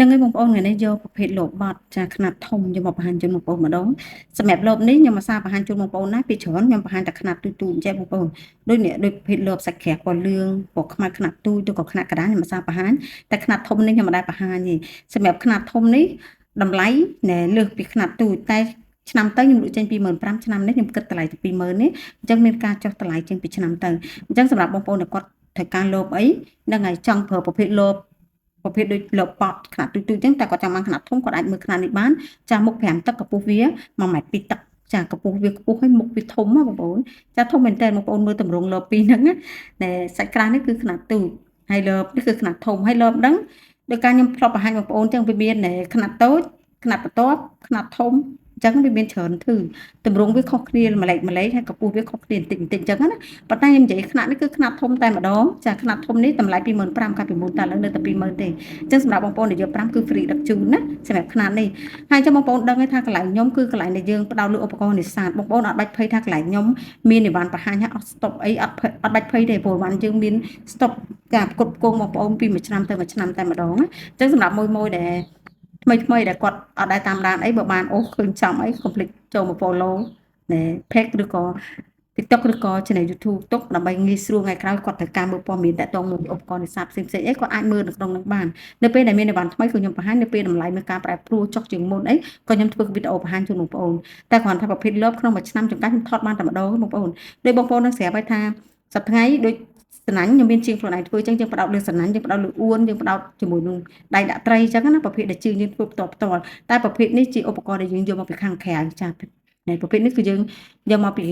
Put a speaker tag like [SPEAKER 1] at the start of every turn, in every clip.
[SPEAKER 1] នឹងឯងបងប្អូនថ្ងៃនេះយកប្រភេទលបត់ចាខ្នាតធំយកមកបង្ហាញជូនបងប្អូនម្ដងសម្រាប់លបនេះខ្ញុំអាសាបង្ហាញជូនបងប្អូនណាពីច្រើនខ្ញុំបង្ហាញតែខ្នាតទូទូអញ្ចឹងបងប្អូនដូចនេះដូចប្រភេទលបសាច់ក្រាស់ពណ៌លឿងពណ៌ខ្មៅខ្នាតទូទៅក៏ខ្នាតកណ្ដាលខ្ញុំអាសាបង្ហាញតែខ្នាតធំនេះខ្ញុំមិនដែលបង្ហាញទេសម្រាប់ខ្នាតធំនេះតម្លៃណែលើសពីខ្នាតទូតែឆ្នាំទៅខ្ញុំលក់ចេញ25,000ឆ្នាំនេះខ្ញុំគិតតម្លៃទៅ20,000នេះអញ្ចឹងមានការចុះតម្លៃចេញពីឆ្នាំទៅអញ្ចឹងសម្រាប់បងប្អូនដែលគាត់ត្រូវការលបអីហ្នឹងហើយចង់ប្រើប្រភេទលបប្រភេទដូចលបប៉តខ្នាតទូទៅអញ្ចឹងតែគាត់ចង់បានខ្នាតធំគាត់អាចមើលខ្នាតនេះបានចាមុខ5 ទឹកកម្ពស់វា1.2 ម៉ែត្រទឹកចាកម្ពស់វាខ្ពស់ហើយមុខវាធំបងប្អូនចាធំមែនតើបងប្អូនមើលតម្រងលបពីរហ្នឹងណាសាច់ក្រាស់នេះគឺខ្នាតទូចហើយលបនេះគឺខ្នាតធំហើយលបហ្នឹងដោយការខ្ញុំធ្លាប់បង្ហាញបងប្អូនអញ្ចឹងវាមានខ្នាតតូចខ្នាតបន្ទាប់ខ្នាតធំអញ្ចឹងវាមានច្រើនធឺតម្រងវាខុសគ្នាម្លេចហើយកម្ពស់វាខុសគ្នាបន្តិចអញ្ចឹងណាប៉ុន្តែខ្ញុំនិយាយខ្នាតនេះគឺខ្នាតធំតែម្ដងចាខ្នាតធំនេះតម្លៃ25,000កាលពីមុនតែឥឡូវនៅតែ20,000ទេអញ្ចឹងសម្រាប់បងប្អូនដែលយក5គឺ free ដឹកជូនណាសម្រាប់ខ្នាតនេះហើយចាំបងប្អូនដឹងថាកន្លែងខ្ញុំគឺកន្លែងដែលយើងផ្ដោតលើឧបករណ៍នេសាទបងប្អូនអត់បាច់ភ័យថាកន្លែងខ្ញុំមានអីវ៉ាន់បង្ហាញថាអត់ stop អីអត់បាច់ភ័យទេព្រោះអីវ៉ាន់យើងមាន stop ការផ្គត់ផ្គង់បងប្អូនពីមួយឆ្នាំទៅមួយឆ្នាំតែម្ដងណាអញ្ចឹងសម្រាប់មួយដែលថ្មីដែលគាត់អត់ដែរតាមដានអីបើបានអូឃើញចំអីកុំភ្លេចចូលមក follow ណែ page ឬក៏ TikTok ឬក៏ channel YouTube ទុកដើម្បីងាយស្រួលថ្ងៃក្រោយគាត់ត្រូវការមើលព័ត៌មានតាក់ទងមួយឧបករណ៍នេសាទផ្សេងៗអីគាត់អាចមើលនៅក្នុងនោះបាននៅពេលដែលមានអីវ៉ាន់ថ្មីក៏ខ្ញុំបង្ហាញនៅពេលតម្លៃមានការប្រែប្រួលចុះជាងមុនអីក៏ខ្ញុំធ្វើវីដេអូបង្ហាញជូនបងប្អូនតែគ្រាន់តែប្រភេទលបក្នុងមួយឆ្នាំចង្កាច់ខ្ញុំថតបានតែម្ដងបងប្អូនដោយបងប្អូននឹងស្រាប់ហើយថាសប្តាហ៍ថ្ងៃដូចសណាញ់ខ្ញុំមានជាងខ្លួនឯងធ្វើអញ្ចឹងយើងផ្ដោតលើសណាញ់យើងផ្ដោតលើអួនយើងផ្ដោតជាមួយនឹងដៃដាក់ត្រីអញ្ចឹងណាប្រភេទដែលជើងយើងធ្វើផ្ទាល់តែប្រភេទនេះជាឧបករណ៍ដែលយើងយកមកពីខាងក្រៅចានៃប្រភេទនេះគឺយើងយកមកពី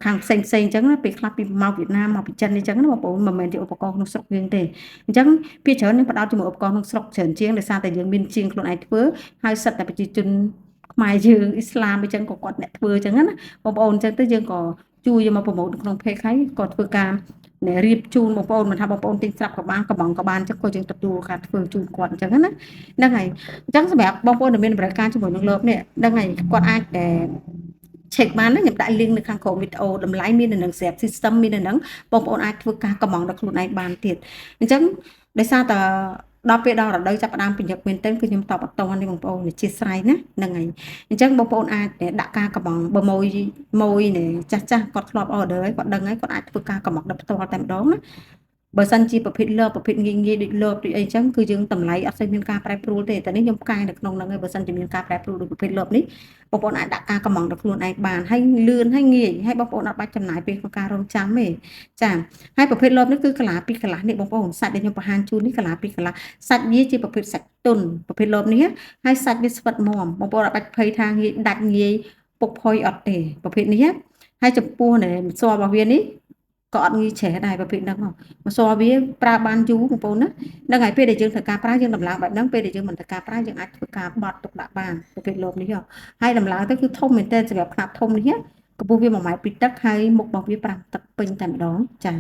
[SPEAKER 1] ខាងផ្សេងអញ្ចឹងណាពេលខ្លះពីមកវៀតណាមមកពីចិនអញ្ចឹងណាបងប្អូនមិនមែនជាឧបករណ៍ក្នុងស្រុកយើងទេអញ្ចឹងពីច្រើនយើងផ្ដោតជាមួយឧបករណ៍ក្នុងស្រុកច្រើនជាងដោយសារតែយើងមានជាងខ្លួនឯងធ្វើហើយសិតតែប្រជាជនខ្មែរយើងអ៊ីស្លាមអញ្ចឹងក៏គាត់អ្នកធ្វើអញ្ចឹងណាបងប្អូនអញ្ចឹងទៅយើងក៏ជួយយកមកប្រម៉ូទក្នុង page ហើយក៏ធ្វើការរៀបជូនបងប្អូនមិនថាបងប្អូនទិញស្រាប់ក៏បានកំងក៏បានអញ្ចឹងក៏យើងទទួលការធ្វើជូនគាត់អញ្ចឹងណាហ្នឹងហើយអញ្ចឹងសម្រាប់បងប្អូនដែលមានបរិការជាមួយនឹងលើបនេះហ្នឹងហើយគាត់អាចcheck បានណាខ្ញុំដាក់ link នៅខាងក្រោមវីដេអូតម្លៃមាននៅនឹងស្រាប់ system មាននៅនឹងបងប្អូនអាចធ្វើការកំងដល់ខ្លួនឯងបានទៀតអញ្ចឹងដោយសារតែដល់ពេលដល់រដូវចាប់ផ្ដើមពីញឹកមែនទែនគឺខ្ញុំតបអត់តនេះបងប្អូនអធិស្ឋានណាហ្នឹងហើយអញ្ចឹងបងប្អូនអាចដាក់ការកំងបើមួយនេះចាស់គាត់ធ្លាប់ order ហើយគាត់ដឹងហើយគាត់អាចធ្វើការកំងដល់ផ្ទាល់តែម្ដងណាបើសិនជាប្រភេទលើប្រភេទងាយដូចលើដូចអីចឹងគឺយើងតម្លៃអត់សូវមានការប្រែប្រួលទេតែនេះខ្ញុំផ្កាយនៅក្នុងហ្នឹងហើយបើសិនជាមានការប្រែប្រួលដូចប្រភេទលើនេះបងប្អូនអាចដាក់ការកំងដល់ខ្លួនឯងបានហើយលឿនហើយងាយហើយបងប្អូនអត់បាច់ចំណាយពេលក្នុងការរងចាំទេចាហើយប្រភេទលើនេះគឺកាឡាពីកាឡានេះបងប្អូនសាច់ដែលខ្ញុំបង្ហាញជូននេះកាឡាពីកាឡាសាច់វាជាប្រភេទសាច់ទុនប្រភេទលើនេះហើយសាច់វាស្វិតមាំបងប្អូនអត់បាច់ភ័យថាងាយដាច់ងាយពុកផុយអត់ទេប្រភេទនេះហើយចំពោះម្សៅរបស់វានេះក៏អត់ងាយច្រេះដែរប្រភេទហ្នឹងម្សៅវាប្រើបានយូរបងប្អូនណាហ្នឹងហើយពេលដែលយើងធ្វើការប្រើយើងដំឡើងបែបហ្នឹងពេលដែលយើងមិនធ្វើការប្រើយើងអាចធ្វើការបត់ទុកដាក់បានប្រភេទលបនេះហើយដំឡើងទៅគឺធំមែនទែនសម្រាប់ខ្នាតធំនេះកម្ពស់វា1 ម៉ែត្រ 2 ទឹកហើយមុខរបស់វា5 ទឹកពេញតែម្ដងចា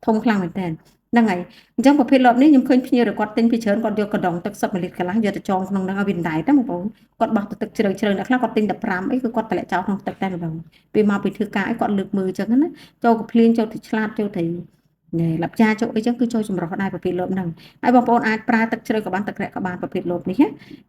[SPEAKER 1] ធំខ្លាំងមែនទែនហ្នឹងហើយអញ្ចឹងប្រភេទលបនេះខ្ញុំឃើញភ្ញៀវគាត់ទិញពីច្រើនគាត់យកកណ្ដុងទឹក10 មលកន្លះយកទៅចងក្នុងហ្នឹងឲ្យវាដៃតែបងប្អូនគាត់បោះទៅទឹកជ្រៅអ្នកខ្លះគាត់ទិញតែ5អីគឺគាត់តម្លាក់ចោលក្នុងទឹកតែម្ដងពេលមកពីធ្វើការអីគាត់លើកមើលអញ្ចឹងណាចូលកំភ្លៀងចូលទៅឆ្លាតចូលទៅឡាប់ចាចូលអីចឹងគឺចូលចម្រោះដែរប្រភេទលបហ្នឹងហើយបងប្អូនអាចប្រើទឹកជ្រៅក៏បានទឹករាក់ក៏បានប្រភេទលបនេះហ្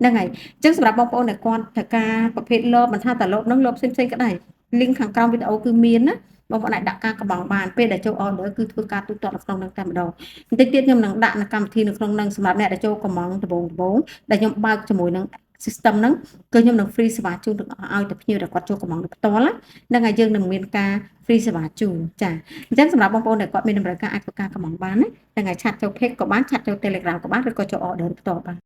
[SPEAKER 1] នឹងហើយអញ្ចឹងសម្រាប់បងប្អូនដែលគាត់ត្រូវការប្រភេទលបមិនថាតែលបហ្នឹងលបផ្សេងក៏ដែរ link ខាងក្រោមវីដេអូគឺមានណាបងប្អូនអាចដាក់ការកំងបានពេលដែលចូល order គឺធ្វើការទូទាត់នៅក្នុងនឹងតែម្ដងបន្តិចទៀតខ្ញុំនឹងដាក់នៅកម្មវិធីនៅក្នុងនឹងសម្រាប់អ្នកដែលចូលកំងដំបូងដែលខ្ញុំបើកជាមួយនឹង system ហ្នឹងគឺខ្ញុំនឹង free សេវាជូនទាំងអស់ឲ្យតែភ្ញៀវដែលគាត់ចូលកំងផ្ទាល់ហ្នឹងហើយយើងនឹងមានការ free សេវាជូនចាអញ្ចឹងសម្រាប់បងប្អូនដែលគាត់មានតម្រូវការអាចធ្វើការកំងបានណាហ្នឹងហើយឆាតចូល page ក៏បានឆាតចូល Telegram ក៏បានឬក៏ចូល order ផ្ទាល់បាន